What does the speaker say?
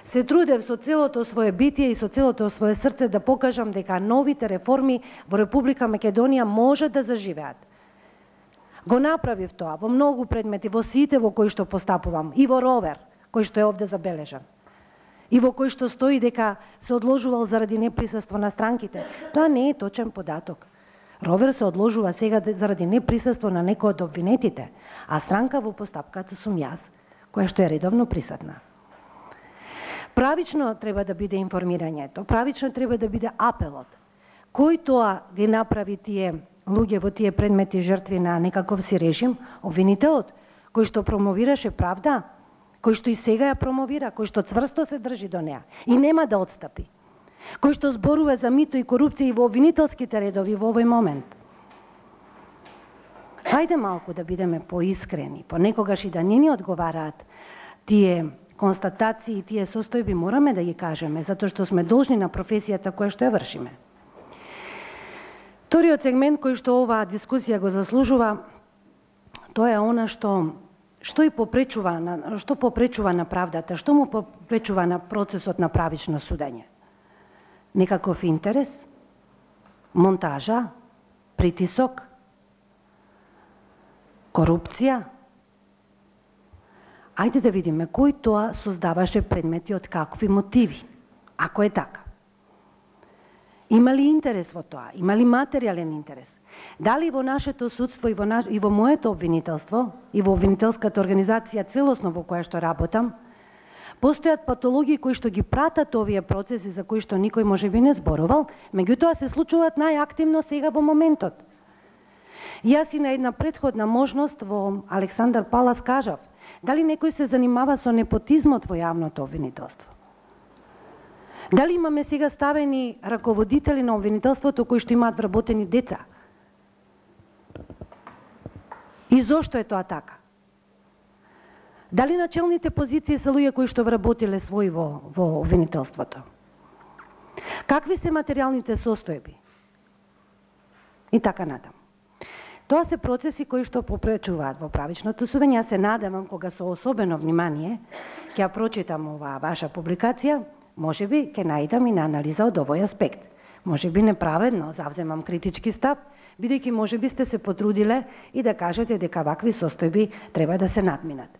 Се трудев со целото свое битие и со целото свое срце да покажам дека новите реформи во Република Македонија може да заживеат. Го направив тоа во многу предмети, во сите во кои што постапувам, и во ровер, кој што е овде забележан, и во кој што стои дека се одложувал заради неприсуство на странките. Тоа не е точен податок. Ровер се одложува сега заради неприсуство на некој од обвинетите, а странка во постапката сум јас, која што е редовно присутна. Правично треба да биде информирањето, правично треба да биде апелот. Кој тоа ги направи тие луѓе во тие предмети жртви на некаков си режим? Обвинителот, кој што промовираше правда, кој што и сега ја промовира, кој што цврсто се држи до неа и нема да отстапи, кој што зборува за мито и корупција и во обвинителските редови во овој момент. Хајде малку да бидеме поискрени, понекогаш и да не ни одговараат тие констатации и тие состојби, мораме да ги кажеме, затоа што сме должни на професијата која што ја вршиме. Вториот сегмент кој што оваа дискусија го заслужува, тоа е она што попречува на правдата, што му попречува на процесот на правично судење. Некаков интерес, монтажа, притисок, корупција. Ајде да видиме кој тоа создаваше предмети од какви мотиви, ако е така. Има ли интерес во тоа? Има ли материјален интерес? Дали во нашето судство и во моето обвинителство и во обвинителската организација целосно во која што работам, постојат патологии кои што ги пратат овие процеси за кои што никој можеби не зборувал, меѓутоа се случуваат најактивно сега во моментот. Јас и на една претходна можност во Александар Палас кажав, дали некој се занимава со непотизмот во јавното обвинителство? Дали имаме сега ставени раководители на обвинителството кои што имаат вработени деца? И зошто е тоа така? Дали начелните позиции се луѓе кои што вработиле свој во обвинителството? Какви се материјалните состојби? И така натаму. Тоа се процеси кои што попречуваат во правичното судење. Јас се надевам кога со особено внимание ќе ја прочитам оваа ваша публикација, можеби ќе најдам и на анализа од овој аспект. Можеби неправедно завземам критички став, бидејќи можеби сте се потрудиле и да кажете дека вакви состојби треба да се надминат.